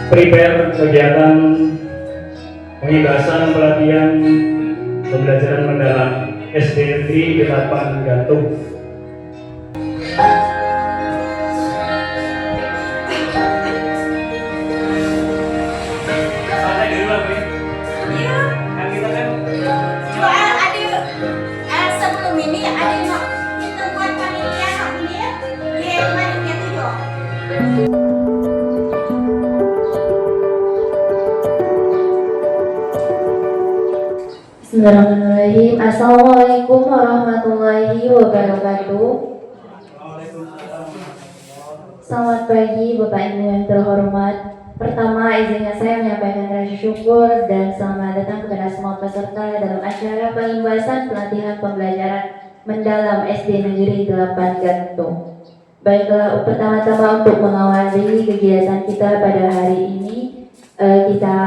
prepare kegiatan pengibasan pelatihan pembelajaran mendalam SD Negeri 8 Gantung. Bismillahirrahmanirrahim. Assalamualaikum warahmatullahi wabarakatuh. Selamat pagi Bapak Ibu yang terhormat. Pertama, izinkan saya menyampaikan rasa syukur dan selamat datang kepada semua peserta dalam acara pengibasan pelatihan pembelajaran mendalam SD Negeri 8 Gantung. Baiklah, pertama-tama untuk mengawali kegiatan kita pada hari ini, kita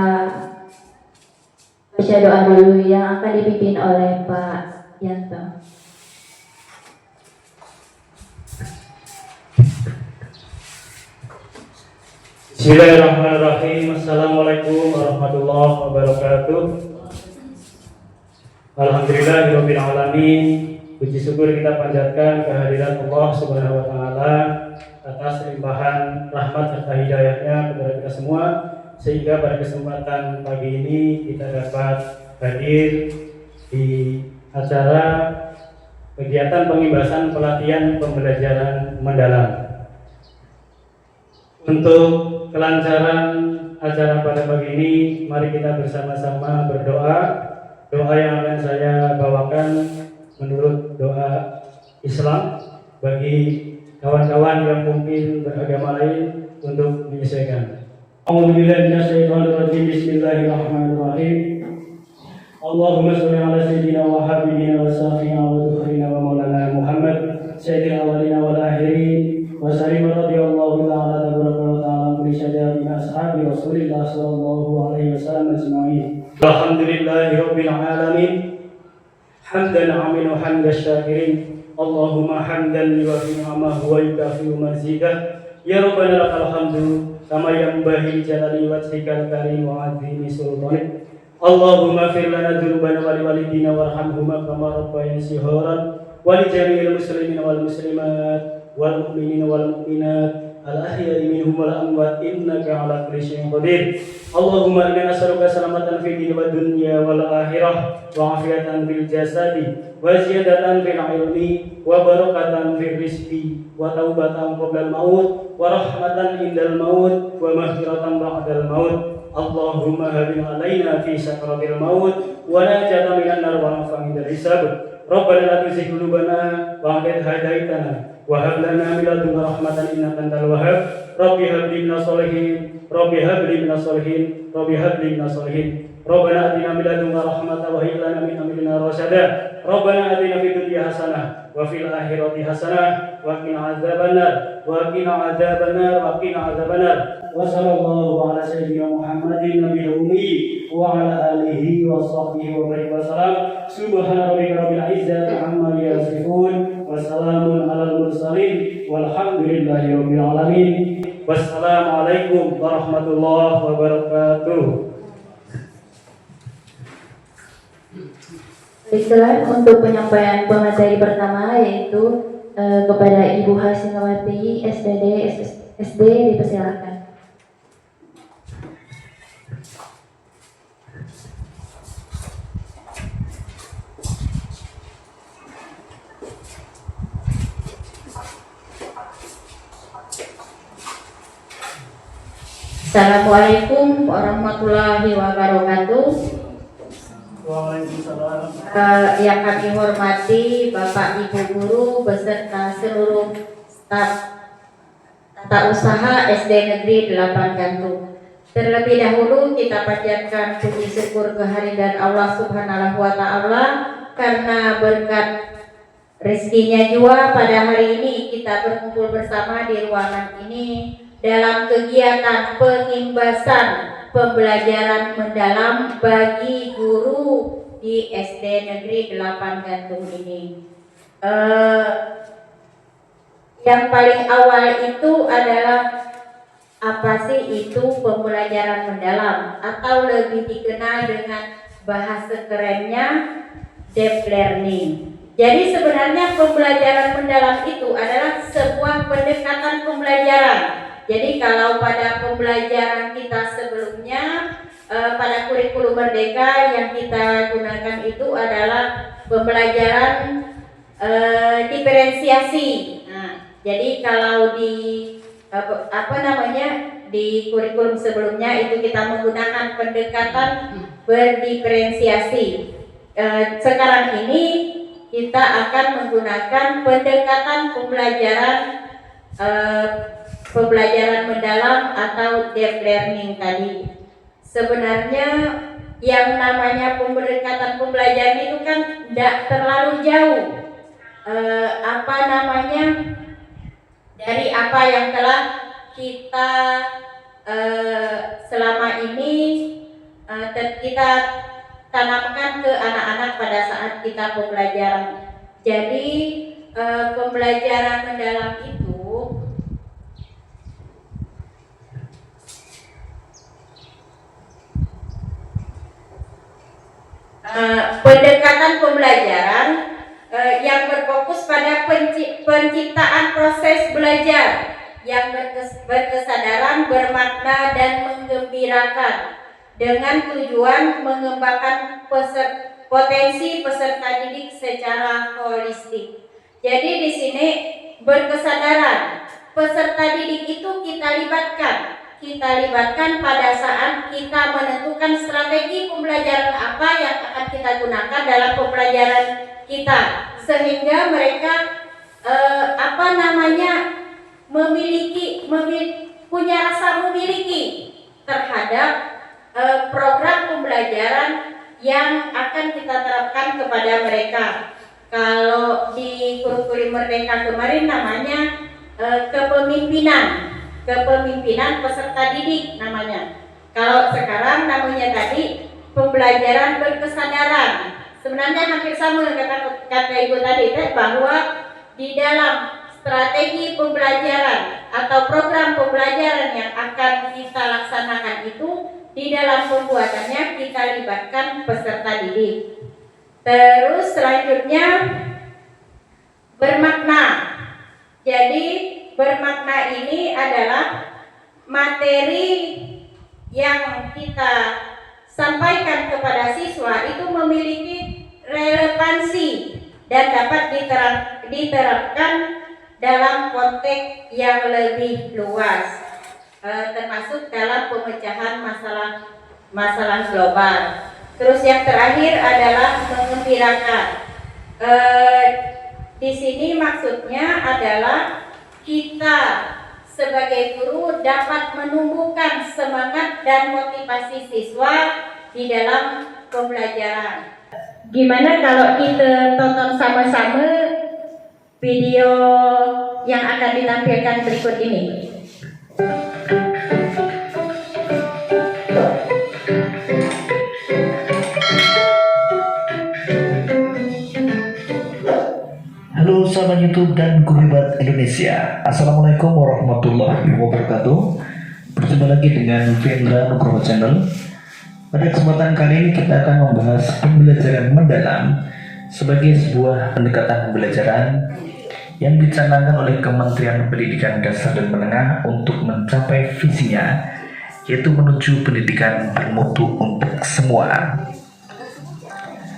baca doa dulu yang akan dipimpin oleh Pak Yanto. Bismillahirrahmanirrahim. Assalamualaikum warahmatullahi wabarakatuh. Alhamdulillahirabbil alamin. Puji syukur kita panjatkan kehadiran Allah Subhanahu wa taala atas limpahan rahmat serta hidayahnya kepada kita semua, sehingga pada kesempatan pagi ini kita dapat hadir di acara kegiatan pengibasan pelatihan pembelajaran mendalam. Untuk kelancaran acara pada pagi ini, mari kita bersama-sama berdoa. Doa yang akan saya bawakan menurut doa Islam bagi kawan-kawan yang mungkin beragama lain untuk menyesuaikan. A'udzubillahi minasyaitonirrajim. Bismillahirrahmanirrahim. Allahumma shalli ala sayyidina wa habibina wa syafi'ina wa dhukrina wa maulana Muhammad sayyidil awwalina wal akhirin wa sallim radhiyallahu ta'ala tabaraka wa ta'ala kulli syaja'in ashabi Rasulillah sallallahu alaihi wasallam ajma'in. Alhamdulillahirabbil alamin. Hamdan 'amila hamdash syakirin. Allahumma hamdan yuwafi ni'amahu wa yukafi'u mazidah. Ya Rabbana lakal hamdu kama yanbaghi jalali wajhikal karim wa 'azimi sultanik. Allahumma fir lana dzunubana wa liwalidina warhamhuma kama rabbayana shigharan wa li jami'il muslimina wal muslimat wal mu'minina wal mu'minat al ahya'i minhum wal amwat innaka 'ala kulli syai'in qadir. Allahumma inna nas'aluka salamatan fid dini wad dunya wal akhirah wa 'afiyatan fil jasadi wa ziyadatan fil ilmi wa barakatan fil rizqi wa taubatan qabla al maut wa rahmatan indal maut wa maghfiratan ba'dal maut. Allahumma habib alaina fi sakratil maut wa najatan minan nar wa nafa'an dari hisab. Rabbana la tuzigh qulubana ba'da idh hadaitana wa hab lana min ladunka rahmatan innaka antal wahhab. Rabbi hab li minas solihin, Rabbi hab li minas solihin, Rabbi hab li minas solihin. Rabbana atina min ladunka rahmatan wa hab lana min amrina rasyada. Rabbana atina fid dunya hasanah wa fil akhirati hasanah wa qina adzabannar wa qina adzabannar wa qina adzabannar. Wa sallallahu ala sayyidina Muhammadin nabiyil ummi wa ala alihi wa sahbihi wa barik wa salam. Subhana rabbika rabbil izzati amma yasifun wa salamun alal mursalin walhamdulillahi rabbil alamin. Wassalamualaikum warahmatullahi wabarakatuh. Baiklah, untuk penyampaian pemateri pertama yaitu kepada Ibu Hasinawati SD dipersilakan. Assalamualaikum warahmatullahi wabarakatuh. Waalaikumsalam. Yang kami hormati Bapak Ibu Guru beserta seluruh staf tata usaha SD Negeri 8 Gantung. Terlebih dahulu kita panjatkan puji syukur kehadiran Allah Subhanahu wa taala karena berkat rezekinya jua pada hari ini kita berkumpul bersama di ruangan ini dalam kegiatan pengimbasan pembelajaran mendalam bagi guru di SD Negeri 8 Gantung ini. Yang paling awal itu adalah apa sih itu pembelajaran mendalam atau lebih dikenal dengan bahasa kerennya deep learning. Jadi sebenarnya pembelajaran mendalam itu adalah sebuah pendekatan pembelajaran. Jadi kalau pada pembelajaran kita sebelumnya pada kurikulum merdeka yang kita gunakan itu adalah pembelajaran diferensiasi. Nah, jadi kalau di di kurikulum sebelumnya itu kita menggunakan pendekatan berdiferensiasi. Sekarang ini kita akan menggunakan pendekatan pembelajaran mendalam atau deep learning tadi. Sebenarnya yang namanya pendekatan pembelajaran itu kan tidak terlalu jauh dari apa yang telah kita selama ini kita tanamkan ke anak-anak pada saat kita pembelajaran. Jadi pembelajaran mendalam itu pendekatan pembelajaran yang berfokus pada penciptaan proses belajar yang berkesadaran, bermakna, dan menggembirakan dengan tujuan mengembangkan potensi peserta didik secara holistik. Jadi di sini berkesadaran peserta didik itu kita libatkan pada saat kita menentukan strategi pembelajaran apa yang akan kita gunakan dalam pembelajaran kita, sehingga mereka punya rasa memiliki terhadap program pembelajaran yang akan kita terapkan kepada mereka. Kalau di kurikulum merdeka kemarin namanya kepemimpinan peserta didik namanya. Kalau sekarang namanya tadi pembelajaran berkesadaran. Sebenarnya hampir sama dengan kata Ibu tadi, bahwa di dalam strategi pembelajaran atau program pembelajaran yang akan kita laksanakan itu, di dalam pembuatannya kita libatkan peserta didik. Terus selanjutnya bermakna. Jadi bermakna ini adalah materi yang kita sampaikan kepada siswa itu memiliki relevansi dan dapat diterapkan dalam konteks yang lebih luas, termasuk dalam pemecahan masalah global. Terus yang terakhir adalah mengembirakan. Di sini maksudnya adalah kita sebagai guru dapat menumbuhkan semangat dan motivasi siswa di dalam pembelajaran. Gimana kalau kita tonton sama-sama video yang akan ditampilkan berikut ini? Halo sahabat YouTube dan guru hebat Indonesia. Assalamualaikum warahmatullahi wabarakatuh. Berjumpa lagi dengan Vendra Nugroho Channel. Pada kesempatan kali ini kita akan membahas pembelajaran mendalam sebagai sebuah pendekatan pembelajaran yang dicanangkan oleh Kementerian Pendidikan Dasar dan Menengah untuk mencapai visinya, yaitu menuju pendidikan bermutu untuk semua.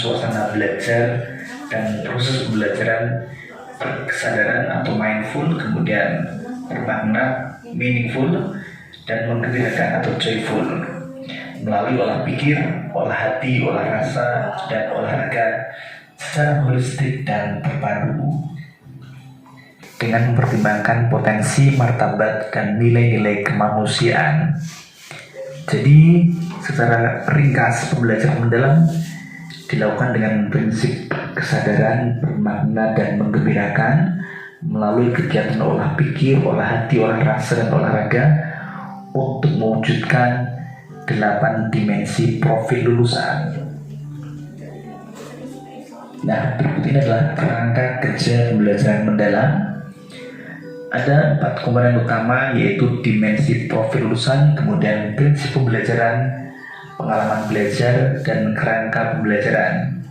Suasana belajar dan proses pembelajaran berkesadaran atau mindful, kemudian bermakna meaningful, dan menggembirakan atau joyful, melalui olah pikir, olah hati, olah rasa, dan olahraga secara holistik dan terpadu dengan mempertimbangkan potensi, martabat, dan nilai-nilai kemanusiaan. Jadi secara ringkas pembelajaran mendalam dilakukan dengan prinsip kesadaran, bermakna, dan menggembirakan melalui kegiatan olah pikir, olah hati, olah rasa, dan olahraga untuk mewujudkan 8 dimensi profil lulusan. Nah, berikut ini adalah kerangka kerja pembelajaran mendalam. ada 4 komponen utama, yaitu dimensi profil lulusan, kemudian prinsip pembelajaran, pengalaman belajar, dan kerangka pembelajaran.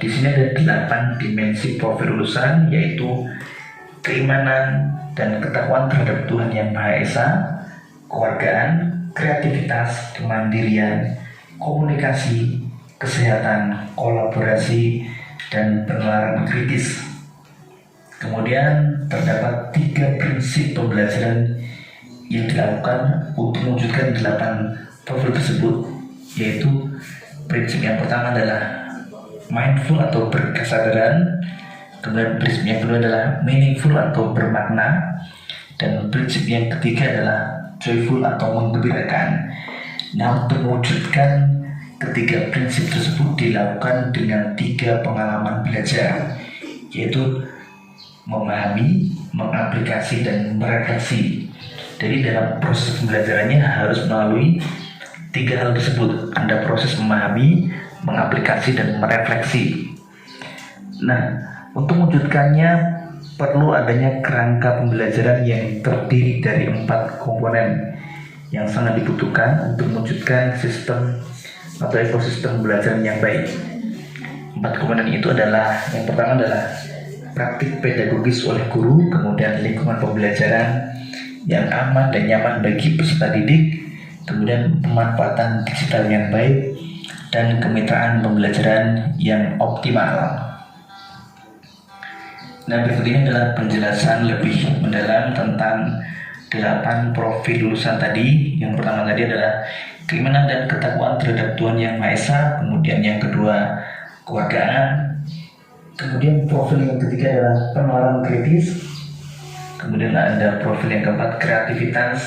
Di sini ada 8 dimensi profil lulusan, yaitu keimanan dan ketakwaan terhadap Tuhan Yang Maha Esa, kekeluargaan, kreativitas, kemandirian, komunikasi, kesehatan, kolaborasi, dan penalaran kritis. Kemudian terdapat 3 prinsip pembelajaran yang dilakukan untuk mewujudkan 8 profil tersebut, yaitu prinsip yang pertama adalah mindful atau berkesadaran, kemudian prinsip yang kedua adalah meaningful atau bermakna, dan prinsip yang ketiga adalah joyful atau menggembirakan. Nah, untuk mewujudkan ketiga prinsip tersebut dilakukan dengan 3 pengalaman belajar, yaitu memahami, mengaplikasi, dan merefleksi. Jadi dalam proses pembelajarannya harus melalui 3 hal tersebut. Ada proses memahami, mengaplikasi, dan merefleksi. Nah, untuk mewujudkannya perlu adanya kerangka pembelajaran yang terdiri dari 4 komponen yang sangat dibutuhkan untuk mewujudkan sistem atau ekosistem pembelajaran yang baik. 4 komponen itu adalah, yang pertama adalah praktik pedagogis oleh guru, kemudian lingkungan pembelajaran yang aman dan nyaman bagi peserta didik, kemudian pemanfaatan digital yang baik, dan kemitraan pembelajaran yang optimal. Nah, berikut ini adalah penjelasan lebih mendalam tentang 8 profil lulusan tadi. Yang pertama tadi adalah keimanan dan ketakwaan terhadap Tuhan Yang Maha Esa, kemudian yang kedua kekeluargaan, kemudian profil yang ketiga adalah penalaran kritis, kemudian ada profil yang keempat kreativitas,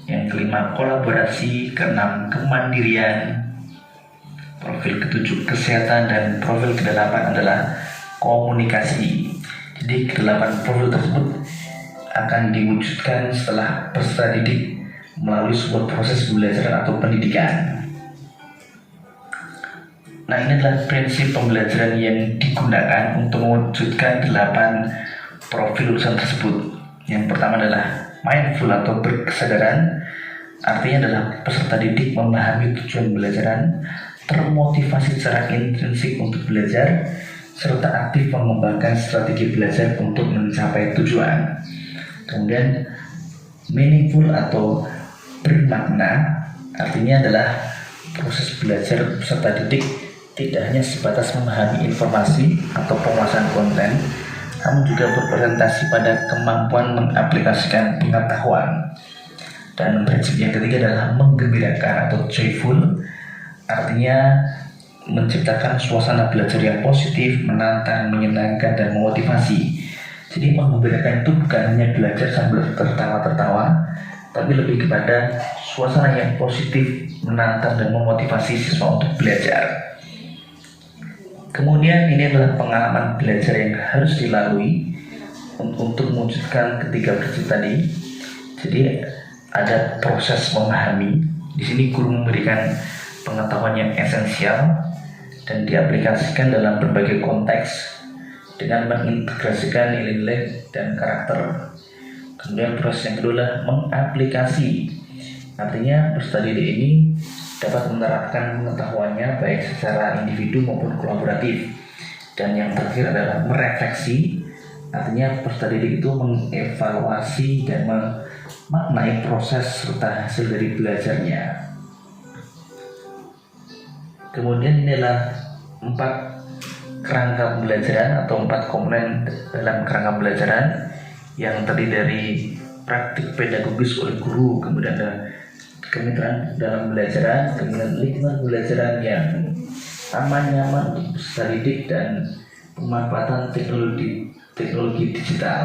yang kelima kolaborasi, keenam kemandirian, profil ketujuh kesehatan, dan profil kedelapan adalah komunikasi. Jadi kedelapan profil tersebut akan diwujudkan setelah peserta didik melalui sebuah proses pembelajaran atau pendidikan. Nah, ini adalah prinsip pembelajaran yang digunakan untuk mewujudkan 8 profil lulusan tersebut. Yang pertama adalah mindful atau berkesadaran, artinya adalah peserta didik memahami tujuan pembelajaran, termotivasi secara intrinsik untuk belajar, serta aktif mengembangkan strategi belajar untuk mencapai tujuan. Kemudian meaningful atau bermakna, artinya adalah proses belajar peserta didik tidak hanya sebatas memahami informasi atau penguasaan konten, namun juga berorientasi pada kemampuan mengaplikasikan pengetahuan. Dan prinsip yang ketiga adalah menggembirakan atau joyful, artinya menciptakan suasana belajar yang positif, menantang, menyenangkan, dan memotivasi. Jadi menggembirakan itu bukan hanya belajar sambil tertawa-tertawa, tapi lebih kepada suasana yang positif, menantang, dan memotivasi siswa untuk belajar. Kemudian ini adalah pengalaman belajar yang harus dilalui untuk mewujudkan ketiga prinsip tadi. Jadi ada proses memahami. Di sini guru memberikan pengetahuan yang esensial dan diaplikasikan dalam berbagai konteks dengan mengintegrasikan nilai-nilai dan karakter. Kemudian proses yang kedua adalah mengaplikasi. Artinya peserta didik ini dapat menerapkan pengetahuannya baik secara individu maupun kolaboratif. Dan yang terakhir adalah merefleksi, artinya peserta didik itu mengevaluasi dan memaknai proses serta hasil dari belajarnya. Kemudian ini adalah 4 kerangka pembelajaran atau 4 komponen dalam kerangka pembelajaran yang terdiri dari praktik pedagogis oleh guru, kemudian ada kemitraan dalam pembelajaran, kemudian lingkungan pembelajaran yang aman, nyaman untuk peserta didik, dan pemanfaatan teknologi digital.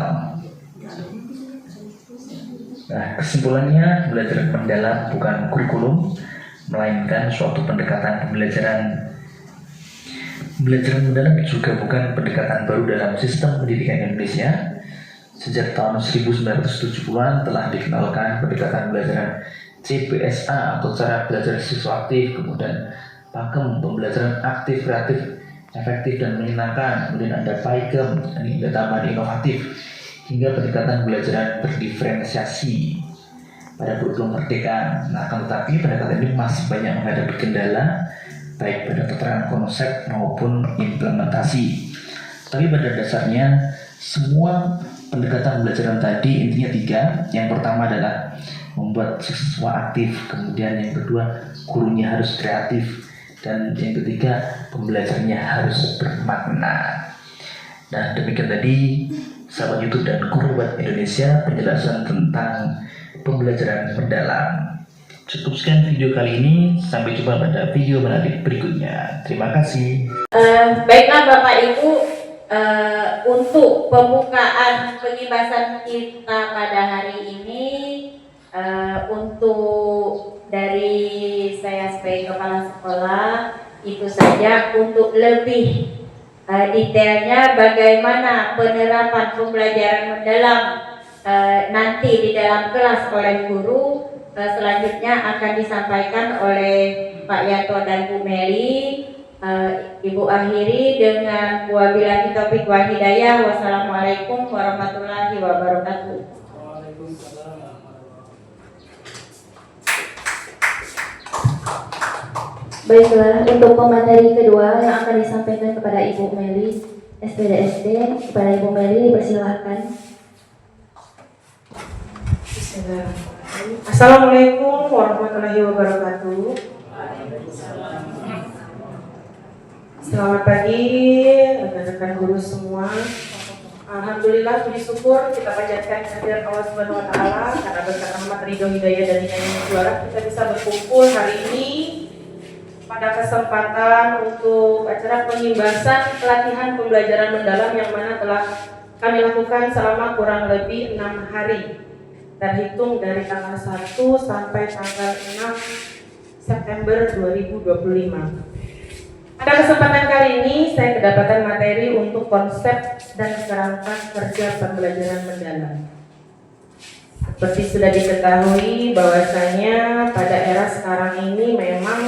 Nah, kesimpulannya, belajar mendalam bukan kurikulum, melainkan suatu pendekatan pembelajaran. Belajar mendalam juga bukan pendekatan baru dalam sistem pendidikan Indonesia. Sejak tahun 1970-an telah dikenalkan pendekatan pembelajaran CBSA atau cara belajar siswa aktif, kemudian pakem pembelajaran aktif, kreatif, efektif, dan menyenangkan. Kemudian ada PAIGEM, ini ada tambahan inovatif, hingga pendekatan pembelajaran berdiferensiasi pada kurikulum merdeka. Nah, akan tetapi pendekatan ini masih banyak menghadapi kendala baik pada tataran konsep maupun implementasi. Tapi pada dasarnya semua pendekatan pembelajaran tadi intinya 3. Yang pertama adalah membuat siswa aktif, kemudian yang kedua gurunya harus kreatif, dan yang ketiga pembelajarannya harus bermakna. Nah, demikian tadi sahabat YouTube dan Guru Hebat Indonesia penjelasan tentang pembelajaran mendalam. Cukup sekian video kali ini, sampai jumpa pada video menarik berikutnya. Terima kasih. Baiklah Bapak Ibu, untuk pembukaan pengibasan kita pada hari ini, untuk dari saya sebagai kepala sekolah itu saja. Untuk lebih detailnya bagaimana penerapan pembelajaran mendalam nanti di dalam kelas oleh guru, selanjutnya akan disampaikan oleh Pak Yanto dan Bu Meli. Ibu akhiri dengan wabillahi taufiq wal hidayah. Wassalamualaikum warahmatullahi wabarakatuh. Baiklah, untuk pemateri kedua yang akan disampaikan kepada Ibu Meli, SPDSD, kepada Ibu Meli dipersilahkan. Assalamualaikum warahmatullahi wabarakatuh. Selamat pagi rekan-rekan guru semua. Alhamdulillah, puji syukur kita panjatkan kehadirat Allah Subhanahu wa taala karena berkat rahmat ridho hidayah dan hidayah juara kita bisa berkumpul hari ini pada kesempatan untuk acara pengibasan pelatihan pembelajaran mendalam yang mana telah kami lakukan selama kurang lebih 6 hari, terhitung dari tanggal 1 sampai tanggal 6 September 2025. Pada kesempatan kali ini saya kedapatan materi untuk konsep dan kerangka kerja pembelajaran mendalam. Seperti sudah diketahui bahwasanya pada era sekarang ini memang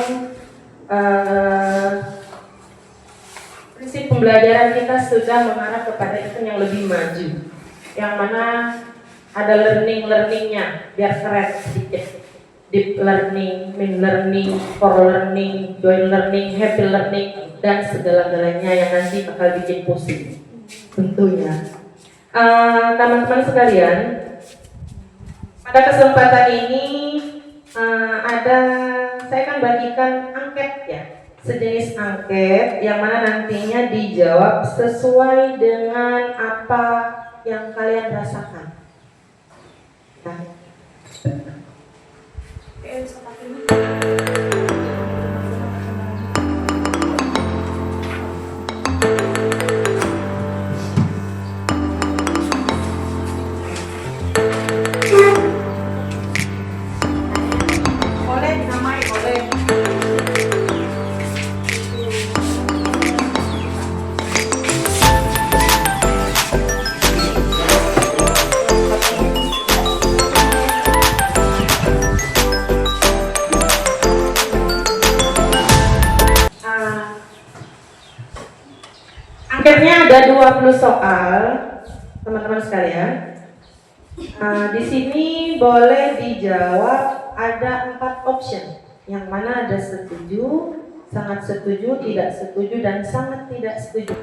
prinsip pembelajaran kita sudah mengarah kepada itu yang lebih maju, yang mana ada learningnya biar keren sedikit. Deep learning, mean learning, core learning, joint learning, happy learning, dan segala-galanya yang nanti bakal bikin pusing tentunya. Teman-teman sekalian, pada kesempatan ini saya akan bagikan angket ya, sejenis angket yang mana nantinya dijawab sesuai dengan apa yang kalian rasakan. Angketnya ada 20 soal, teman-teman sekalian. Di sini boleh dijawab ada 4 option, yang mana ada setuju, sangat setuju, tidak setuju, dan sangat tidak setuju.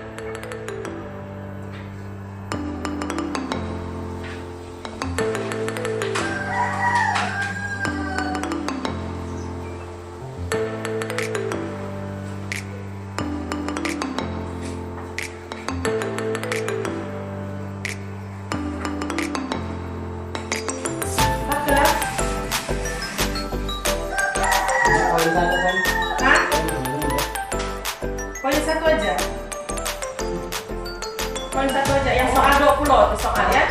Poin satu aja, yang soal 20 itu soal ya.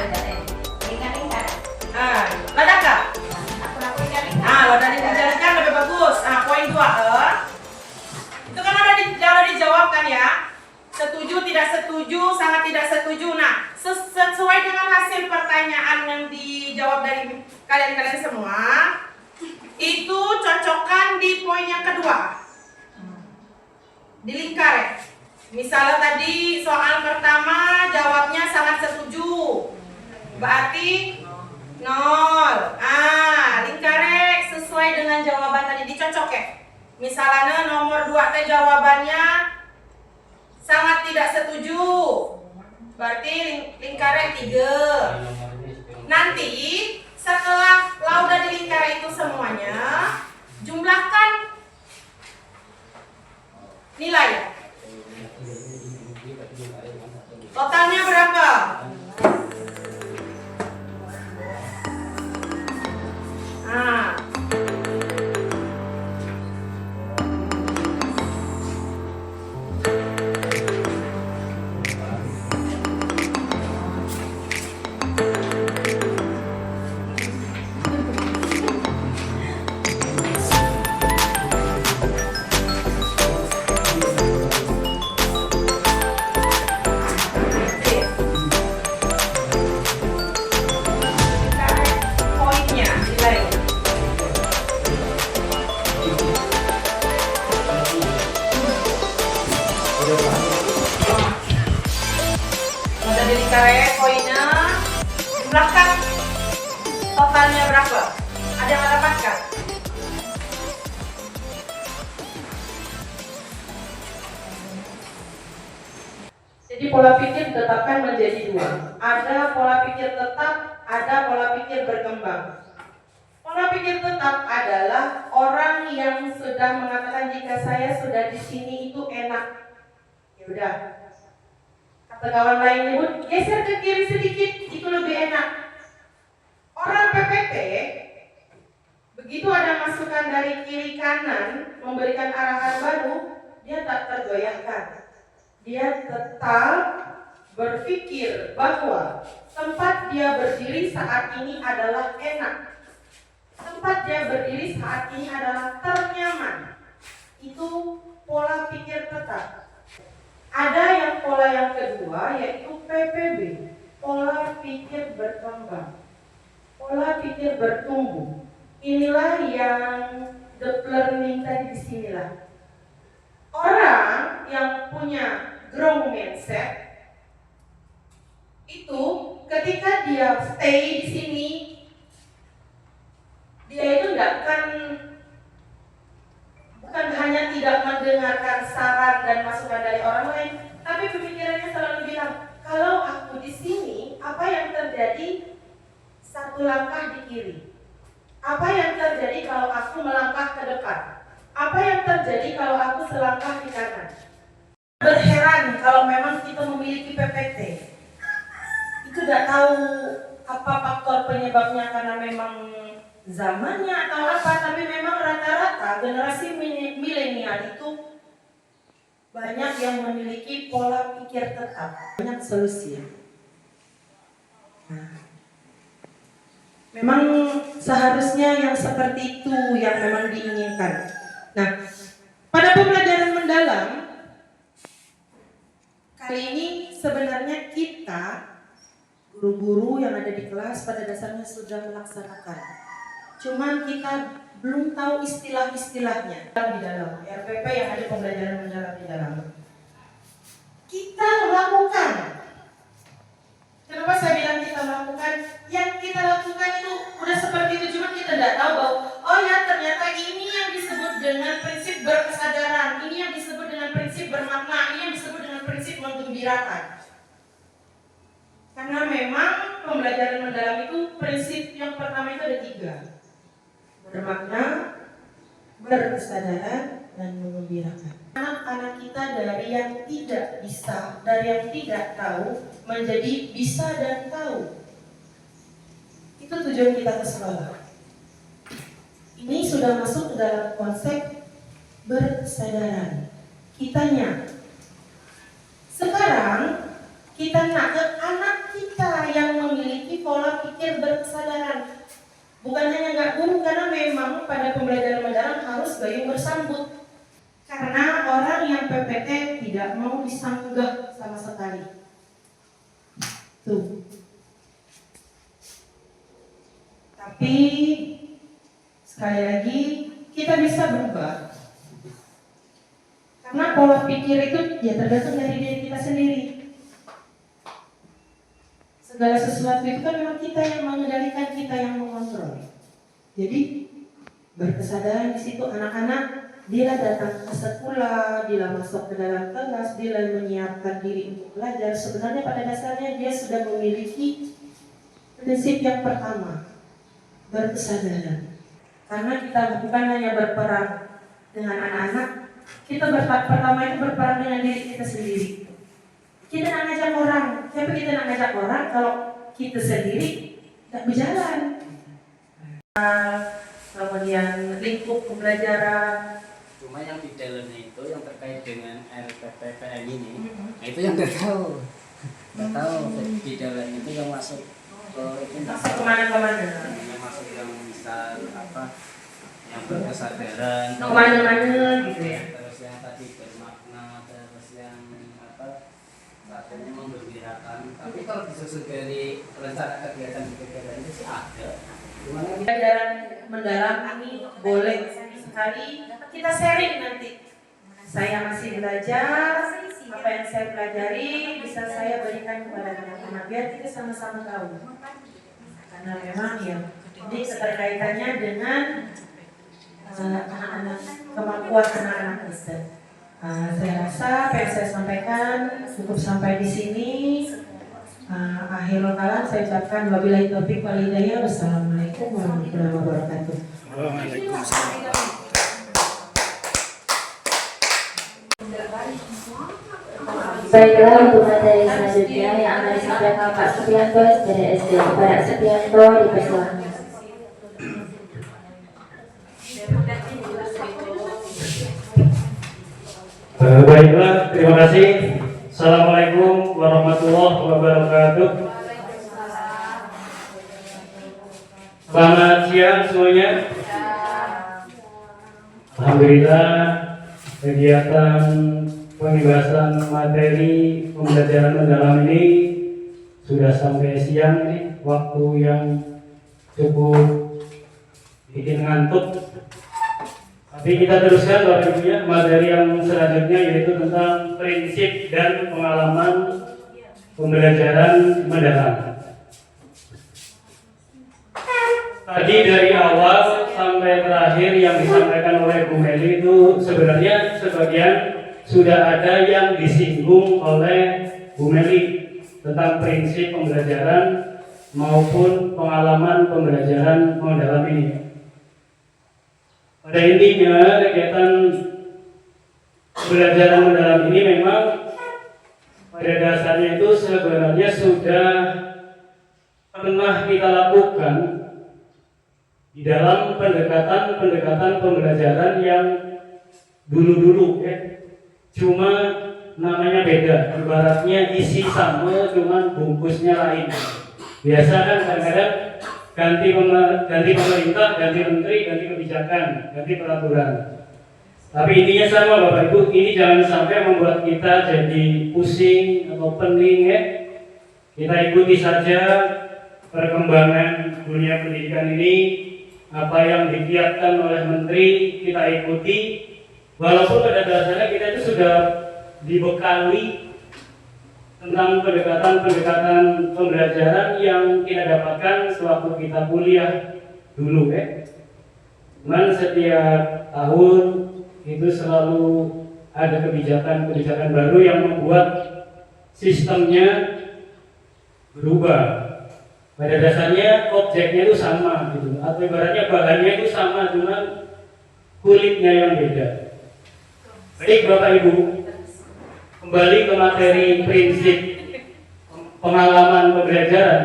Ladakah? Lo dari dijalankan lebih bagus. Poin 2 itu kan udah dijawab kan ya. Setuju, tidak setuju, sangat tidak setuju. Nah, sesuai dengan hasil pertanyaan yang dijawab dari kalian semua, itu cocokkan di poin yang kedua. Di lingkar ya. Misalnya tadi soal pertama jawabnya sangat setuju. Berarti 0. Lingkare sesuai dengan jawaban tadi dicocok ya. Misalnya nomor 2 teh jawabannya sangat tidak setuju. Berarti lingkare 3. Nanti setelah lauda di lingkar itu semuanya, jumlahkan nilai. Totalnya berapa? Poinnya, nilainya. Udah di lingkaran poinnya, jumlahkan totalnya berapa? Ada yang dapatkan? Jadi pola pikir ditetapkan menjadi 2. Ada pola pikir tetap, ada pola pikir berkembang. Pola pikir tetap adalah orang yang sudah mengatakan jika saya sudah di sini itu enak. Ya udah. Kata kawan lain nyebut geser ke kiri sedikit itu lebih enak. Orang PPT begitu ada masukan dari kiri kanan memberikan arahan baru, dia tak tergoyahkan. Dia tetap berpikir bahwa tempat dia berdiri saat ini adalah enak. Tempat dia berdiri saat ini adalah ternyaman. Itu pola pikir tetap. Ada yang pola yang kedua yaitu PPB, pola pikir berkembang, pola pikir bertumbuh. Inilah yang deep learning tadi disinilah. Orang yang punya growth mindset itu ketika dia stay di sini, dia itu bukan hanya tidak mendengarkan saran dan masukan dari orang lain, tapi pemikirannya selalu bilang, kalau aku di sini, apa yang terjadi satu langkah di kiri? Apa yang terjadi kalau aku melangkah ke depan? Apa yang terjadi kalau aku selangkah di kanan? Berheran kalau memang kita memiliki PPT. Itu tidak tahu apa faktor penyebabnya karena memang zamannya atau apa, tapi memang rata-rata generasi milenial itu banyak yang memiliki pola pikir tetap, banyak solusi. Nah, memang seharusnya yang seperti itu yang memang diinginkan. Nah, pada pembelajaran mendalam kali ini sebenarnya kita guru-guru yang ada di kelas pada dasarnya sudah melaksanakan. Cuman kita belum tahu istilah-istilahnya di dalam RPP yang ada pembelajaran mendalam di dalam. Kita melakukan. Kenapa saya bilang kita melakukan? Yang kita lakukan itu udah seperti itu, cuma kita tidak tahu bahwa oh ya ternyata ini yang disebut dengan prinsip berkesadaran, ini yang disebut dengan prinsip bermakna, ini yang disebut dengan prinsip menggembirakan. Karena memang pembelajaran mendalam itu prinsip yang pertama itu ada 3. Bermakna, berkesadaran, dan menggembirakan. Anak-anak kita dari yang tidak bisa, dari yang tidak tahu, menjadi bisa dan tahu. Itu tujuan kita ke sekolah. Ini sudah masuk ke dalam konsep berkesadaran. Kitanya. Sekarang kita nak ke anak kita yang memiliki pola pikir berkesadaran. Bukan hanya nggak guru, karena memang pada pembelajaran mendalam harus gayung bersambut. Karena orang yang PPT tidak mau disanggah sama sekali. Tuh. Tapi sekali lagi kita bisa berubah. Karena pola pikir itu ya tergantung dari diri kita sendiri. Segala sesuatu itu kan memang kita yang mengendalikan, kita yang mengontrol. Jadi berkesadaran di situ anak-anak, bila datang ke sekolah, bila masuk ke dalam kelas, bila menyiapkan diri untuk belajar, sebenarnya pada dasarnya dia sudah memiliki prinsip yang pertama, berkesadaran. Karena kita bukan hanya berperang dengan anak-anak, kita pertama itu berperang dengan diri kita sendiri. Kita nak ngajak orang, tapi kita nak ngajak orang kalau kita sendiri tidak berjalan. Kemudian lingkup pembelajaran. Cuma yang di dalamnya itu yang terkait dengan RPPPM ini, nah itu yang nggak tahu di dalamnya itu yang masuk Masuk kemana-kemana? yang masuk yang misal apa yang berkesadaran, Kemana-mana gitu ya. terus yang tadi bermakna, terus yang apa katanya menggembirakan. Tapi kalau disusun dari rencana kegiatan itu sih ada. Pelajaran mendalam ini boleh sekali kita sharing nanti. Saya masih belajar, apa yang saya pelajari bisa saya berikan kepada anak-anak biar kita sama-sama tahu. Karena memang ya ini keterkaitannya dengan anak-anak, kemampuan anak-anak Kristen. Saya rasa apa yang saya sampaikan cukup sampai di sini. Akhirul kalam saya ucapkan wabillahi taufiq wal hidayah. Wassalamualaikum warahmatullahi wabarakatuh. Baiklah, untuk materi selanjutnya yang akan disampaikan Pak Supriyanto SDSD. Pak Supriyanto dipersilakan. Baiklah, terima kasih. Assalamualaikum warahmatullahi wabarakatuh. Selamat siang semuanya. Alhamdulillah, kegiatan pembahasan materi pembelajaran mendalam ini sudah sampai siang nih, waktu yang cukup bikin ngantuk. Tapi kita teruskan Bapak Ibu ya, materi yang selanjutnya yaitu tentang prinsip dan pengalaman pembelajaran mendalam. Tadi dari awal sampai terakhir yang disampaikan oleh Bu Meli itu sebenarnya sebagian sudah ada yang disinggung oleh Bu Meli tentang prinsip pembelajaran maupun pengalaman pembelajaran mendalam ini. Pada intinya kegiatan pembelajaran mendalam ini memang pada dasarnya itu sebenarnya sudah pernah kita lakukan di dalam pendekatan pembelajaran yang dulu-dulu ya. Cuma namanya beda, ibaratnya isi sama cuman bungkusnya lain. Biasa kan kadang-kadang ganti pemerintah, ganti menteri, ganti kebijakan, ganti peraturan. Tapi intinya sama Bapak Ibu, ini jangan sampai membuat kita jadi pusing atau pening ya. Kita ikuti saja perkembangan dunia pendidikan ini, apa yang digiatkan oleh menteri kita ikuti. Walaupun pada dasarnya kita itu sudah dibekali tentang pendekatan pembelajaran yang kita dapatkan sewaktu kita kuliah dulu ya. Cuman setiap tahun itu selalu ada kebijakan baru yang membuat sistemnya berubah. Pada dasarnya objeknya itu sama gitu, atau ibaratnya bahannya itu sama, cuman kulitnya yang beda. Baik Bapak Ibu, kembali ke materi prinsip pengalaman pembelajaran.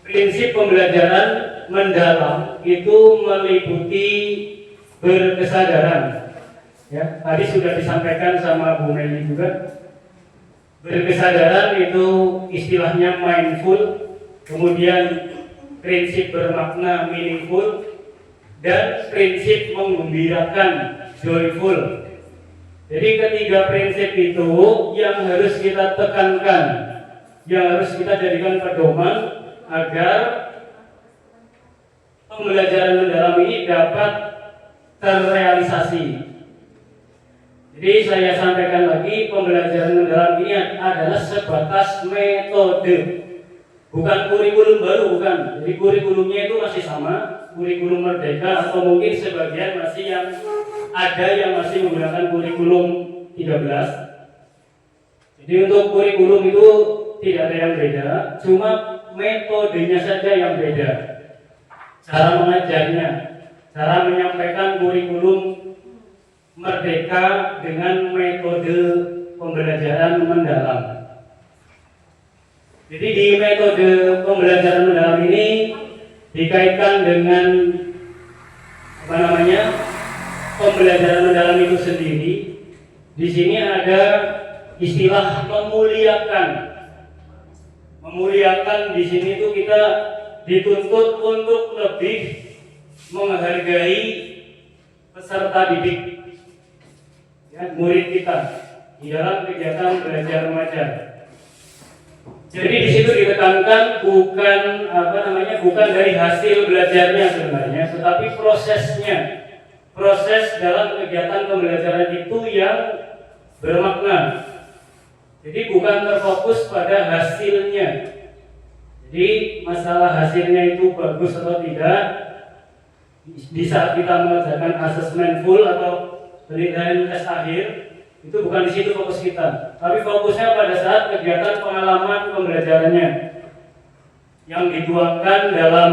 Prinsip pembelajaran mendalam itu meliputi berkesadaran. Ya, tadi sudah disampaikan sama Bu Meli juga. Berkesadaran itu istilahnya mindful, kemudian prinsip bermakna meaningful, dan prinsip menggembirakan joyful. Jadi ketiga prinsip itu yang harus kita tekankan, yang harus kita jadikan pedoman agar pembelajaran mendalam ini dapat terrealisasi. Jadi saya sampaikan lagi, pembelajaran mendalam ini adalah sebatas metode, bukan kurikulum baru, bukan. Jadi kurikulumnya itu masih sama, kurikulum merdeka, atau mungkin sebagian masih yang ada yang masih menggunakan kurikulum 13. Jadi untuk kurikulum itu tidak ada yang beda, cuma metodenya saja yang beda. Cara mengajarnya, cara menyampaikan kurikulum merdeka dengan metode pembelajaran mendalam. Jadi di metode pembelajaran mendalam ini dikaitkan dengan pembelajaran mendalam itu sendiri. Di sini ada istilah memuliakan. Memuliakan di sini itu kita dituntut untuk lebih menghargai peserta didik, ya, murid kita di dalam kegiatan belajar mengajar. Jadi di situ ditekankan bukan dari hasil belajarnya sebenarnya, tetapi prosesnya, proses dalam kegiatan pembelajaran itu yang bermakna. Jadi bukan terfokus pada hasilnya. Jadi masalah hasilnya itu bagus atau tidak, di saat kita mengerjakan asesmen full atau penilaian tes akhir, itu bukan di situ fokus kita, tapi fokusnya pada saat kegiatan pengalaman pembelajarannya yang dituangkan dalam,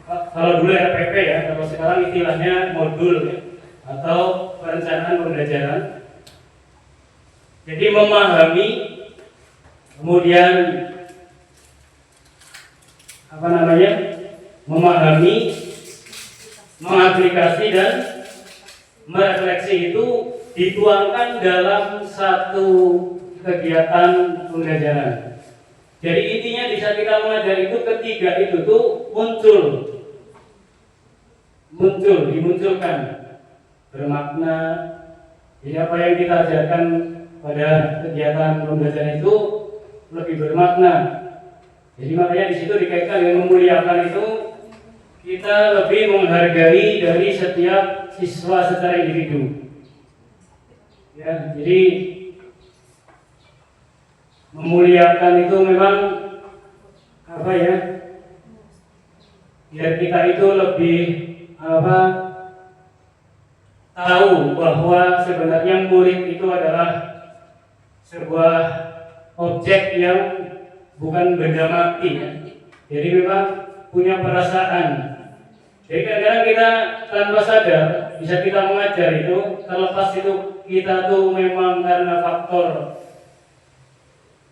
kalau dulu RPP ya, kalau sekarang istilahnya modul ya, atau perencanaan pembelajaran. Jadi memahami, kemudian memahami, mengaplikasi dan merefleksi itu dituangkan dalam satu kegiatan pembelajaran. Jadi intinya di saat kita mengajar itu ketiga itu tuh dimunculkan, bermakna. Jadi apa yang kita ajarkan pada kegiatan pembelajaran itu lebih bermakna. Jadi makanya di situ dikaitkan dengan memuliakan itu, kita lebih menghargai dari setiap siswa secara individu. Ya, jadi memuliakan itu memang biar kita itu lebih tahu bahwa sebenarnya murid itu adalah sebuah objek yang bukan benda mati ya. Jadi memang punya perasaan. Jadi kadang-kadang kita tanpa sadar bisa kita mengajar itu, terlepas itu kita tuh memang karena faktor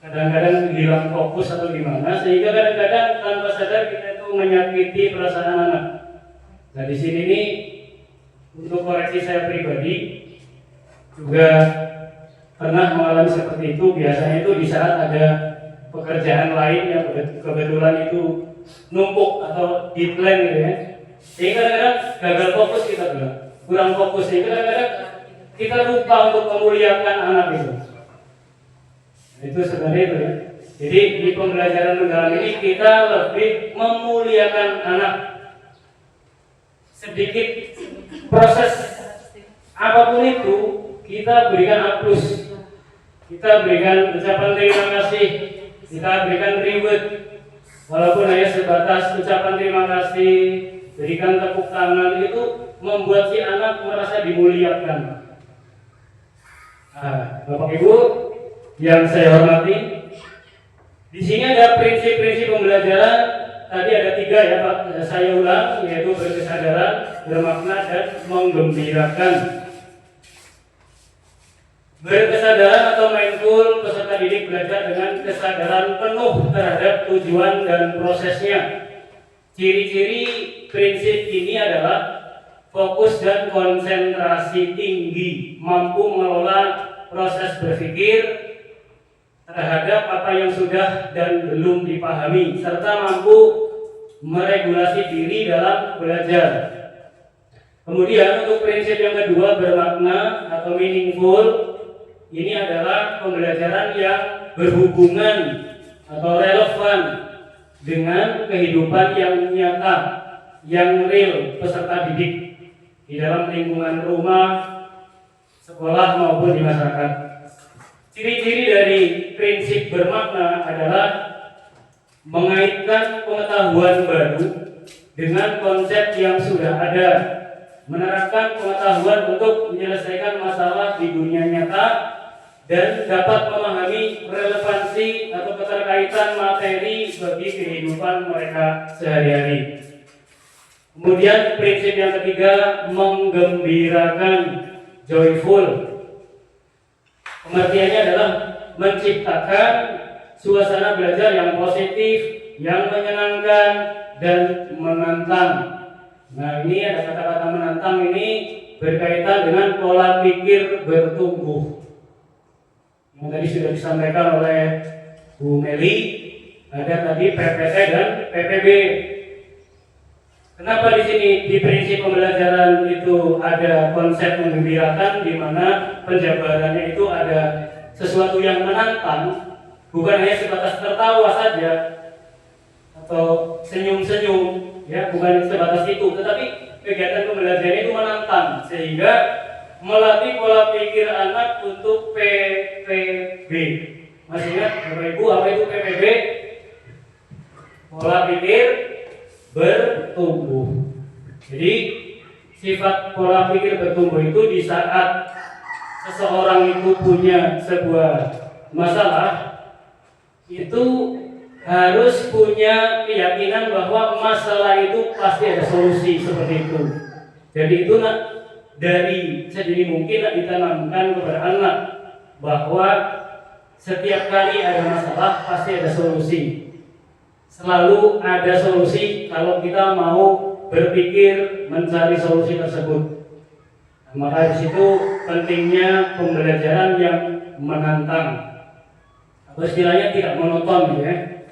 kadang-kadang hilang fokus atau gimana, sehingga kadang-kadang tanpa sadar kita itu menyakiti perasaan anak. Nah di sini nih untuk koreksi saya pribadi juga pernah mengalami seperti itu. Biasanya itu di saat ada pekerjaan lain yang kebetulan itu numpuk atau di plan gitu ya. Sehingga kadang-kadang gagal fokus kita juga, kurang fokus. Sehingga kadang-kadang kita lupa untuk memuliakan anak itu. Itu sebenarnya itu ya. Jadi di pembelajaran mendalam ini kita lebih memuliakan anak. Sedikit proses apapun itu kita berikan A+, kita berikan ucapan terima kasih, kita berikan reward, walaupun hanya sebatas ucapan terima kasih, berikan tepuk tangan, itu membuat si anak merasa dimuliakan. Nah, Bapak Ibu yang saya hormati, di sini ada prinsip-prinsip pembelajaran. Tadi ada 3 ya Pak, saya ulang, yaitu berkesadaran, bermakna, dan menggembirakan. Berkesadaran atau mindful, peserta didik belajar dengan kesadaran penuh terhadap tujuan dan prosesnya. Ciri-ciri prinsip ini adalah fokus dan konsentrasi tinggi, mampu mengelola proses berpikir terhadap apa yang sudah dan belum dipahami, serta mampu meregulasi diri dalam belajar. Kemudian untuk prinsip yang kedua, bermakna atau meaningful, ini adalah pembelajaran yang berhubungan atau relevan dengan kehidupan yang nyata, yang real peserta didik di dalam lingkungan rumah, sekolah maupun di masyarakat. Ciri-ciri dari prinsip bermakna adalah mengaitkan pengetahuan baru dengan konsep yang sudah ada, menerapkan pengetahuan untuk menyelesaikan masalah di dunia nyata, dan dapat memahami relevansi atau keterkaitan materi bagi kehidupan mereka sehari-hari. Kemudian prinsip yang ketiga, menggembirakan, joyful. Pengertiannya adalah menciptakan suasana belajar yang positif, yang menyenangkan, dan menantang. Nah, ini ada kata-kata menantang ini berkaitan dengan pola pikir bertumbuh. Yang tadi sudah disampaikan oleh Bu Meli, ada tadi PPT dan PPB. Kenapa di sini di prinsip pembelajaran itu ada konsep menggembirakan, di mana penjabarannya itu ada sesuatu yang menantang, bukan hanya sebatas tertawa saja atau senyum-senyum, ya, bukan sebatas itu, tetapi kegiatan pembelajaran itu menantang sehingga melatih pola pikir anak untuk PPB. Masih ingat Bapak Ibu apa itu PPB? Pola pikir bertumbuh. Jadi sifat pola pikir bertumbuh itu di saat seseorang itu punya sebuah masalah, itu harus punya keyakinan bahwa masalah itu pasti ada solusi seperti itu. Jadi itu dari sedini mungkin ditanamkan kepada anak bahwa setiap kali ada masalah pasti ada solusi. Selalu ada solusi kalau kita mau berpikir mencari solusi tersebut. Maka di situ pentingnya pembelajaran yang menantang, atau istilahnya tidak monoton, ya.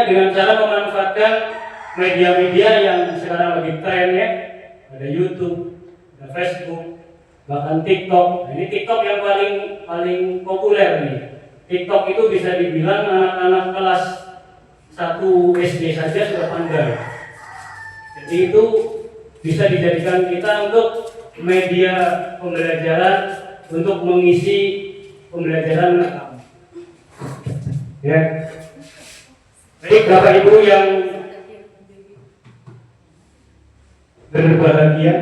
Dengan cara memanfaatkan media-media yang sekarang lagi tren, ya. Ada YouTube, ada Facebook, bahkan TikTok. Nah, ini TikTok yang paling populer nih. TikTok itu bisa dibilang anak-anak kelas 1 SD saja sudah pandai. Jadi itu bisa dijadikan kita untuk media pembelajaran, untuk mengisi pembelajaran. Ya. Baik Bapak Ibu yang berbahagia,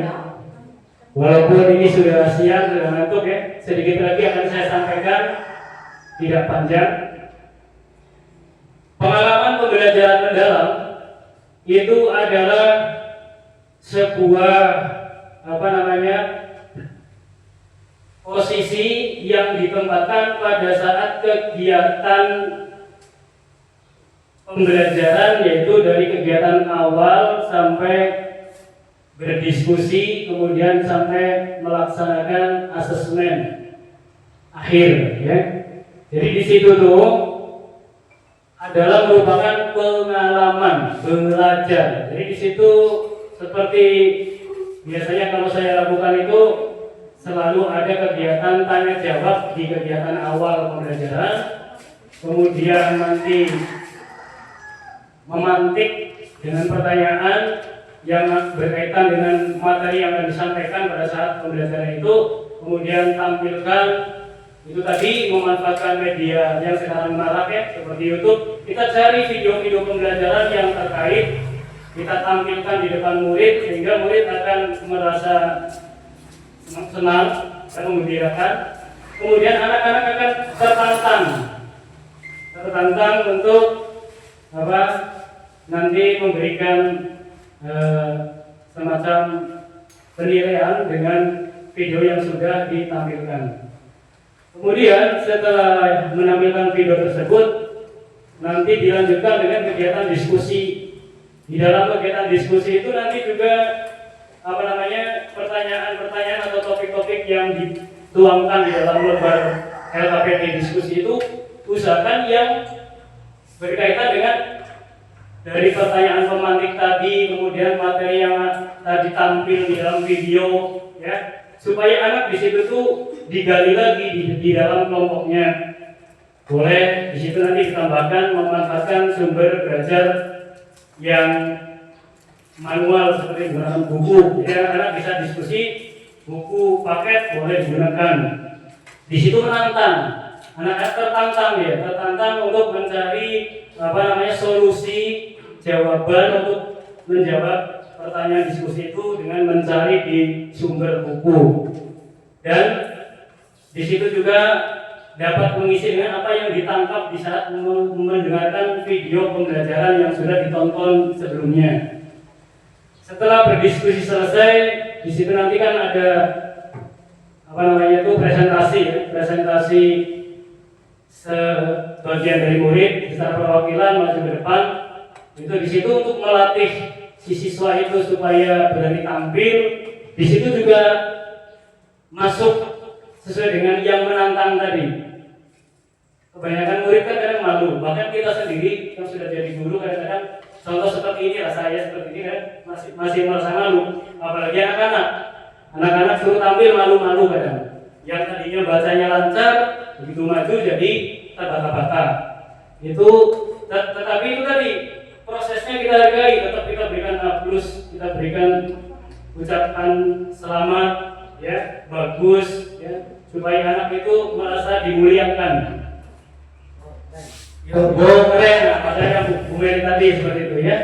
walaupun ini sudah siang, sudah ngantuk, ya, sedikit lagi akan saya sampaikan, tidak panjang. Pengalaman pembelajaran mendalam itu adalah sebuah posisi yang ditempatkan pada saat kegiatan pembelajaran, yaitu dari kegiatan awal sampai berdiskusi, kemudian sampai melaksanakan asesmen akhir, ya. Jadi di situ tuh adalah merupakan pengalaman belajar. Jadi di situ seperti biasanya kalau saya lakukan itu selalu ada kegiatan tanya jawab di kegiatan awal pembelajaran, kemudian nanti memantik dengan pertanyaan yang berkaitan dengan materi yang akan disampaikan pada saat pembelajaran itu, kemudian tampilkan. Itu tadi memanfaatkan media yang sekarang marak, ya, seperti YouTube. Kita cari video-video pembelajaran yang terkait, kita tampilkan di depan murid sehingga murid akan merasa senang dan menggembirakan. Kemudian anak-anak akan tertantang untuk nanti memberikan semacam penilaian dengan video yang sudah ditampilkan. Kemudian setelah menampilkan video tersebut, nanti dilanjutkan dengan kegiatan diskusi. Di dalam kegiatan diskusi itu nanti juga pertanyaan-pertanyaan atau topik-topik yang dituangkan di dalam lembar LKPD diskusi itu usahakan yang berkaitan dengan dari pertanyaan pemantik tadi, kemudian materi yang tadi tampil di dalam video, ya, supaya anak di situ tuh digali lagi di dalam kelompoknya. Boleh di situ nanti ditambahkan memanfaatkan sumber belajar yang manual seperti menggunakan buku, ya, anak bisa diskusi buku paket boleh digunakan. Di situ menantang, anak-anak tertantang untuk mencari solusi jawaban untuk menjawab pertanyaan diskusi itu dengan mencari di sumber buku. Dan di situ juga dapat mengisi dengan apa yang ditangkap di saat mendengarkan video pembelajaran yang sudah ditonton sebelumnya. Setelah berdiskusi selesai, di situ nanti kan ada presentasi sebagian dari murid secara perwakilan maju ke depan. Itu di situ untuk melatih si siswa itu supaya berani tampil. Di situ juga masuk sesuai dengan yang menantang tadi. Kebanyakan murid kan kadang malu, bahkan kita sendiri yang sudah jadi guru kadang-kadang contoh seperti ini lah, saya seperti ini kan masih merasa malu. Apalagi anak-anak suruh tampil malu-malu kadang. Yang tadinya bacanya lancar, begitu maju jadi terbata-bata. Tetapi itu tadi prosesnya kita hargai, tetap kita berikan aplaus, kita berikan ucapan selamat, ya bagus, ya supaya anak itu merasa dimuliakan. Keren, makanya Bu Meli tadi seperti itu ya.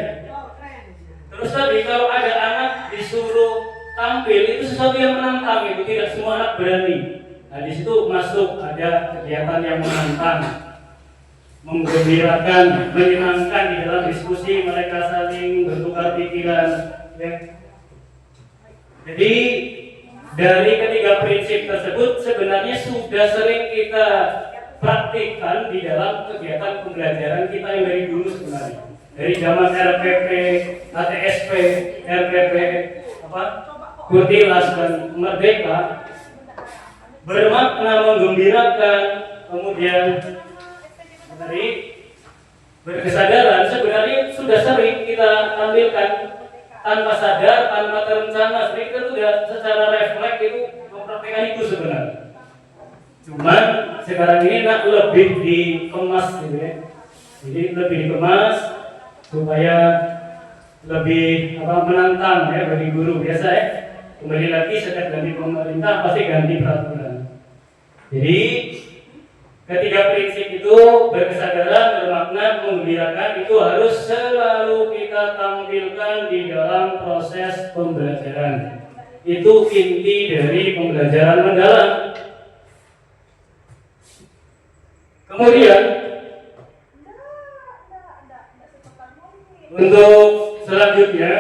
Terus tadi kalau ada anak disuruh tampil itu sesuatu yang menantang, itu tidak semua anak berani. Nah di situ masuk ada kegiatan yang menantang, menggembirakan, menyenangkan di dalam diskusi, mereka saling bertukar pikiran. Ya. Jadi dari ketiga prinsip tersebut sebenarnya sudah sering kita praktikkan di dalam kegiatan pembelajaran kita yang dari dulu sebenarnya. Dari zaman RPP, ATSP, RPP, Kurtilas dan Merdeka, bermakna menggembirakan, kemudian dari berkesadaran sebenarnya sudah sering kita tampilkan tanpa sadar, tanpa terencana. Sering kita sudah secara refleks itu mempraktikkan itu sebenarnya. Cuman sekarang ini nak lebih dikemas gitu ya. Jadi lebih dikemas supaya lebih menantang ya bagi guru. Biasa ya, kembali lagi setiap ganti pemerintah pasti ganti peraturan. Jadi ketiga prinsip itu berkesadaran, bermakna, menggembirakan itu harus selalu kita tampilkan di dalam proses pembelajaran. Itu inti dari pembelajaran mendalam. Kemudian untuk selanjutnya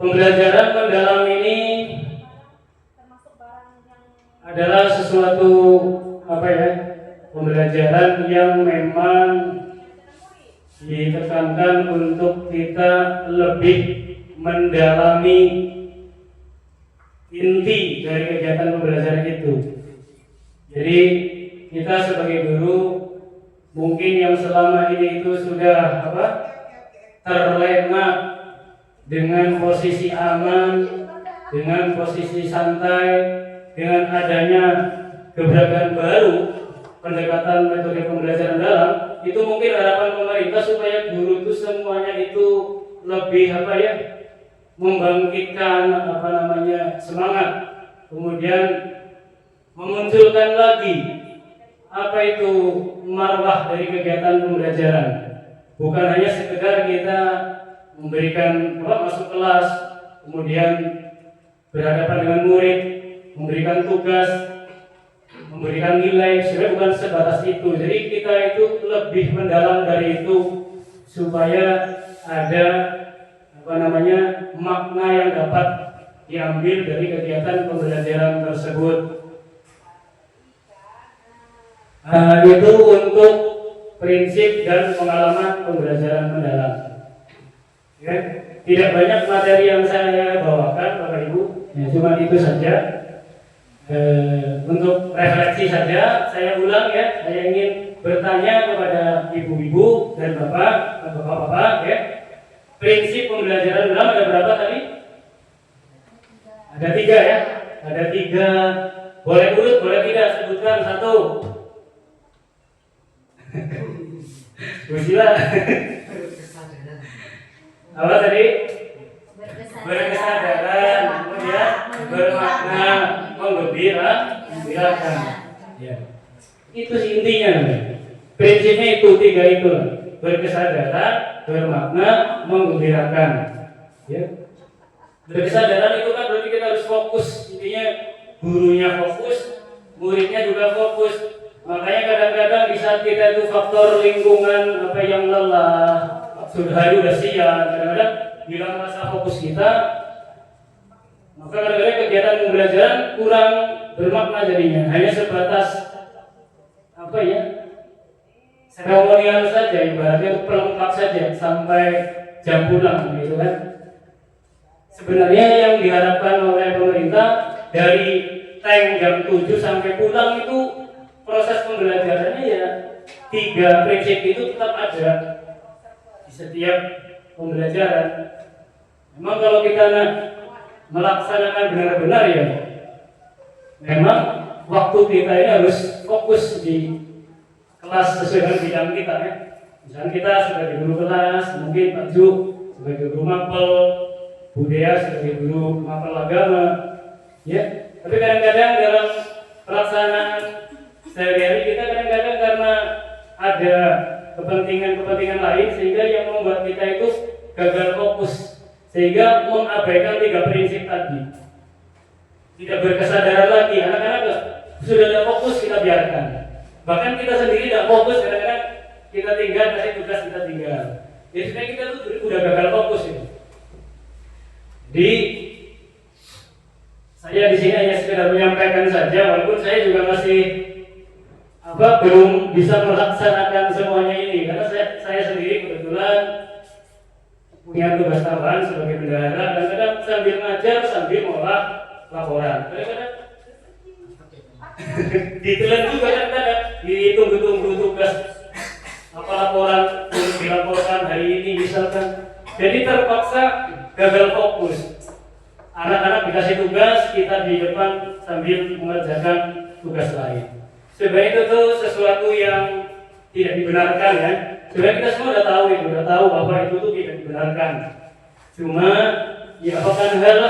pembelajaran mendalam ini adalah sesuatu pembelajaran yang memang ditekankan untuk kita lebih mendalami inti dari kegiatan pembelajaran itu. Jadi kita sebagai guru mungkin yang selama ini itu sudah terlena dengan posisi aman, dengan posisi santai, dengan adanya gebrakan baru pendekatan metode pembelajaran dalam, itu mungkin harapan pemerintah supaya guru itu semuanya itu lebih membangkitkan semangat, kemudian memunculkan lagi marwah dari kegiatan pembelajaran. Bukan hanya sekedar kita memberikan masuk kelas, kemudian berhadapan dengan murid, memberikan tugas, memberikan nilai, sebenarnya bukan sebatas itu. Jadi kita itu lebih mendalam dari itu supaya ada makna yang dapat diambil dari kegiatan pembelajaran tersebut. Itu untuk prinsip dan pengalaman pembelajaran mendalam. Ya, tidak banyak materi yang saya bawakan, Bapak Ibu. Ya, cuma itu saja. Untuk refleksi saja, saya ulang ya. Saya ingin bertanya kepada ibu-ibu dan bapak-bapak ya. Prinsip pembelajaran mendalam ada berapa tadi? Ada 3 ya. Ada 3. Boleh urut, boleh tidak, sebutkan 1. Sila. Apa tadi? Berkesadaran. Kemudian menggembirakan. Ya. Itu sih intinya. Prinsipnya itu tiga itu, berkesadaran, bermakna, menggembirakan. Ya. Berkesadaran itu kan berarti kita harus fokus, intinya gurunya fokus, muridnya juga fokus. Makanya kadang-kadang di saat kita itu faktor lingkungan apa yang lelah, sudah hari udah siang, kadang-kadang bila masa fokus kita, maka kadang-kadang kegiatan pembelajaran kurang bermakna jadinya, hanya sebatas apa ya, seremonial saja, ibaratnya pelengkap saja sampai jam pulang gitu kan. Sebenarnya yang diharapkan oleh pemerintah dari tank jam 7 sampai pulang itu proses pembelajarannya ya 3 prinsip itu tetap ada di setiap pembelajaran. Memang kalau kita melaksanakan benar-benar ya memang waktu kita ini harus fokus di kelas sesuai dengan bidang kita ya. Misalnya kita sebagai guru kelas, mungkin Pak Ju sebagai guru mapel, Budaya sebagai guru mapel agama, ya. Tapi kadang-kadang dalam pelaksanaan sehari-hari kita kadang-kadang karena ada kepentingan-kepentingan lain sehingga yang membuat kita itu gagal fokus, sehingga mengabaikan 3 prinsip tadi. Tidak berkesadaran lagi, anak-anak sudah tidak fokus kita biarkan. Bahkan kita sendiri tidak fokus, kadang-kadang kita tinggal, kasih tugas kita tinggal. Jadi sebenarnya kita tuh udah gagal fokus itu. Jadi saya di sini hanya sekedar menyampaikan saja, walaupun saya juga masih belum bisa melaksanakan semuanya ini, karena saya sendiri kebetulan punya tugas tambahan sebagai bendahara, kadang-kadang sambil ngajar sambil ngolah laporan. Kadang-kadang ditelan juga kadang-kadang ditunggu-tunggu tugas apa laporan untuk dilaporkan hari ini misalkan. Jadi terpaksa gagal fokus. Anak-anak dikasih tugas, kita di depan sambil mengerjakan tugas lain. Sebenarnya itu tuh sesuatu yang tidak dibenarkan ya. Sebenarnya kita semua udah tahu bahwa itu tuh tidak dibenarkan. Cuma ya apakah hal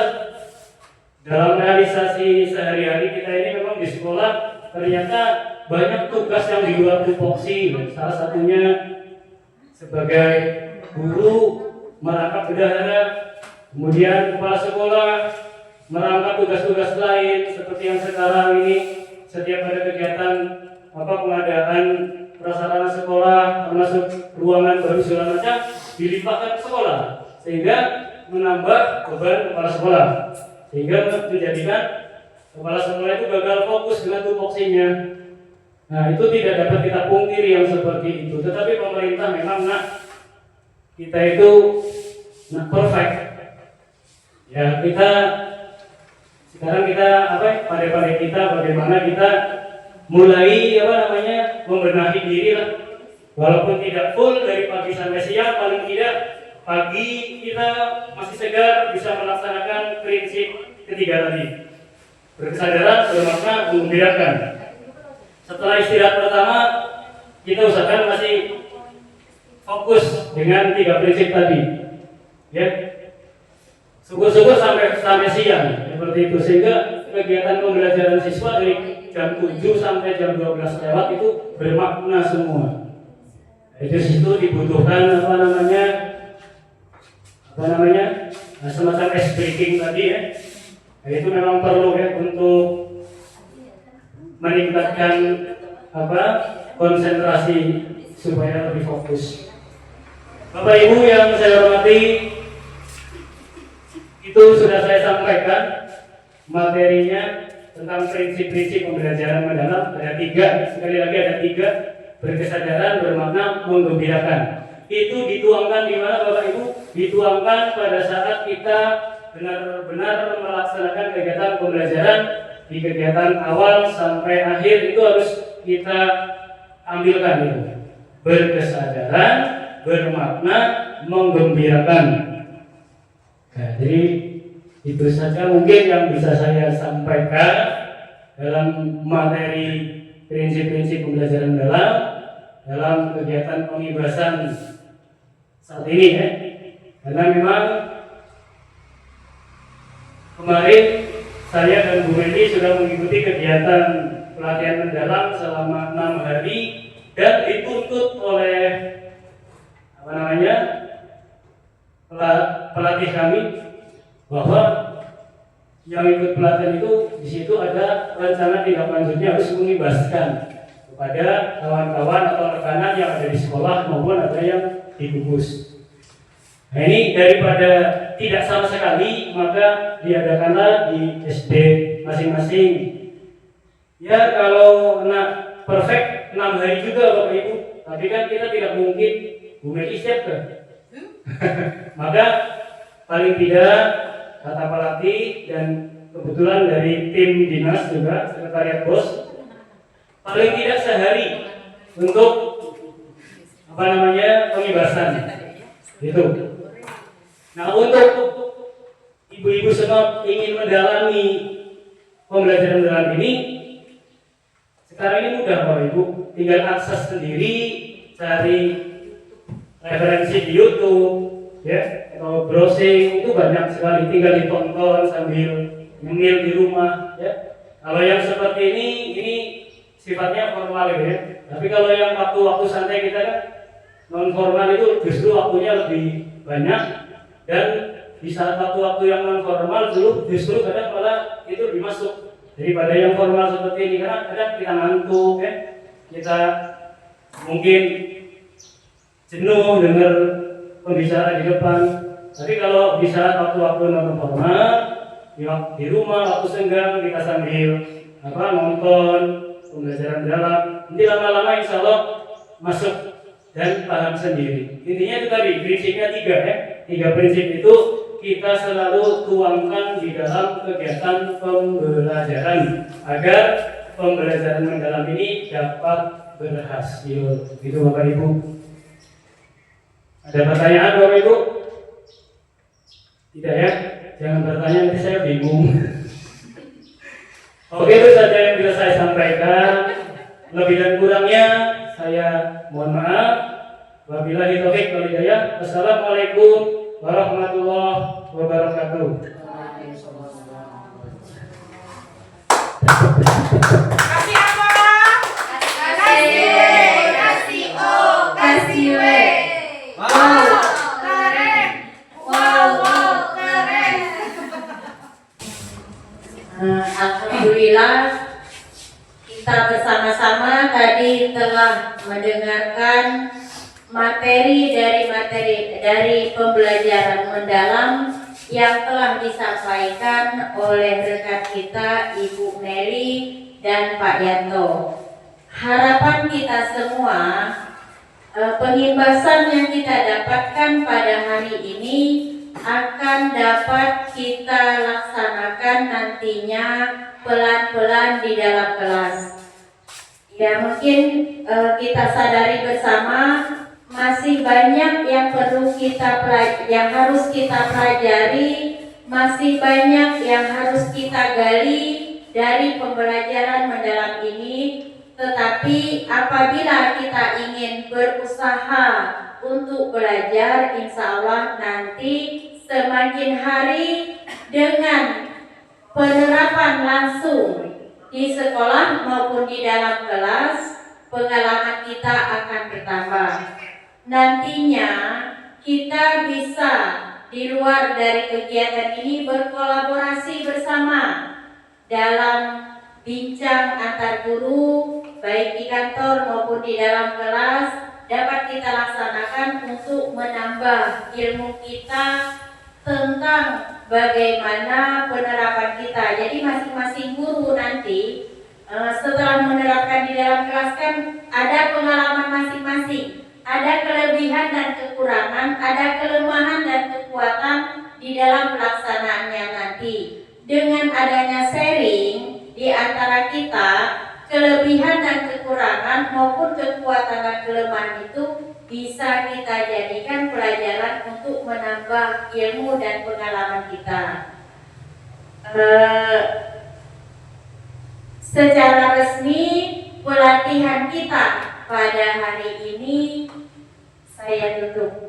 dalam realisasi sehari-hari kita ini memang di sekolah ternyata banyak tugas yang di luar tupoksi. Salah satunya sebagai guru merangkap bendahara, kemudian kepala sekolah merangkap tugas-tugas lain seperti yang sekarang ini setiap ada kegiatan pengadaan prasarana sekolah termasuk ruangan baru segala macam dilimpahkan ke sekolah sehingga menambah beban kepala sekolah sehingga menjadikan kepala sekolah itu gagal fokus dengan tupoksinya. Nah itu tidak dapat kita pungkiri yang seperti itu. Tetapi pemerintah memang kita itu perfect. Ya kita sekarang kita pandai-pandai kita bagaimana kita mulai membenahi diri lah. Walaupun tidak full dari pagi sampai siang, paling tidak pagi kita masih segar bisa melaksanakan prinsip ketiga tadi. Berkesadaran, bermakna, menggembirakan. Setelah istirahat pertama, kita usahakan masih fokus dengan 3 prinsip tadi. Ya. Syukur-syukur sampai siang seperti itu sehingga kegiatan pembelajaran siswa dari jam 7 sampai jam 12 lewat itu bermakna semua. Itu situ dibutuhkan semacam ice breaking tadi ya. Itu memang perlu ya untuk meningkatkan konsentrasi supaya lebih fokus. Bapak Ibu yang saya hormati, itu sudah saya sampaikan materinya tentang prinsip-prinsip pembelajaran mendalam. Ada 3, sekali lagi ada 3: berkesadaran, bermakna, menggembirakan. Itu dituangkan di mana Bapak Ibu? Dituangkan pada saat kita benar-benar melaksanakan kegiatan pembelajaran. Di kegiatan awal sampai akhir itu harus kita ambilkan itu. Berkesadaran, bermakna, menggembirakan. Nah, jadi itu saja mungkin yang bisa saya sampaikan dalam materi prinsip-prinsip pembelajaran dalam kegiatan pengibasan saat ini ya. Karena memang kemarin saya dan Bu Meli sudah mengikuti kegiatan pelatihan mendalam selama 6 hari dan dituntut oleh pelatih kami bahwa yang ikut pelatihan itu di situ ada rencana tindak lanjutnya harus mengibaskan kepada kawan-kawan atau rekanan yang ada di sekolah maupun ada yang di gugus. Nah ini daripada tidak sama sekali maka diadakanlah di SD masing-masing. Ya kalau anak perfect 6 hari juga Bapak Ibu, tapi kan kita tidak mungkin Bu Meli siap kan? Maka paling tidak kata pelatih dan kebetulan dari tim dinas juga sekretariat bos paling tidak sehari untuk pengibasan itu. Nah untuk ibu-ibu semua ingin mendalami pembelajaran mendalam ini, sekarang ini mudah Bapak Ibu, tinggal akses sendiri, cari referensi di YouTube, ya, atau browsing itu banyak sekali, tinggal ditonton sambil nyemil di rumah, ya. Kalau yang seperti ini sifatnya formal ya. Tapi kalau yang waktu-waktu santai kita kan non formal itu justru waktunya lebih banyak dan di saat waktu-waktu yang non formal justru kadang malah itu lebih masuk daripada yang formal seperti ini karena kadang kita ngantuk ya, kita mungkin jenuh dengar pembicaraan di depan. Tapi kalau di saat waktu-waktu non formal di rumah waktu senggang kita sambil nonton pembelajaran dalam, nanti lama-lama insya Allah masuk dan paham sendiri. Intinya itu tadi prinsipnya 3 ya. 3 prinsip itu kita selalu tuangkan di dalam kegiatan pembelajaran agar pembelajaran mendalam ini dapat berhasil. Itu Bapak Ibu. Ada pertanyaan Bapak Ibu? Tidak ya? Jangan bertanya nanti saya bingung. Oke, itu saja yang bisa saya sampaikan. Lebih dan kurangnya saya mohon maaf. Wabillahi taufiq wal hidayah. Wassalamualaikum warahmatullahi wabarakatuh. Kasih apa? Kasih O, kasih W. Keren. Keren. Alhamdulillah kita bersama-sama tadi telah mendengarkan materi dari pembelajaran mendalam yang telah disampaikan oleh rekan kita Ibu Meli dan Pak Yanto. Harapan kita semua pengimbasan yang kita dapatkan pada hari ini akan dapat kita laksanakan nantinya pelan-pelan di dalam kelas. Ya mungkin kita sadari bersama masih banyak yang yang harus kita pelajari, masih banyak yang harus kita gali dari pembelajaran mendalam ini. Tetapi apabila kita ingin berusaha untuk belajar, insya Allah nanti semakin hari dengan penerapan langsung di sekolah maupun di dalam kelas, pengalaman kita akan bertambah. Nantinya kita bisa di luar dari kegiatan ini berkolaborasi bersama dalam bincang antar guru, baik di kantor maupun di dalam kelas, dapat kita laksanakan untuk menambah ilmu kita tentang bagaimana penerapan kita. Jadi masing-masing guru nanti setelah menerapkan di dalam kelas kan ada pengalaman masing-masing, ada kelebihan dan kekurangan, ada kelemahan dan kekuatan di dalam pelaksanaannya nanti. Dengan adanya sharing di antara kita, kelebihan dan kekurangan maupun kekuatan dan kelemahan itu bisa kita jadikan pelajaran untuk menambah ilmu dan pengalaman kita. Secara resmi pelatihan kita pada hari ini saya tutup.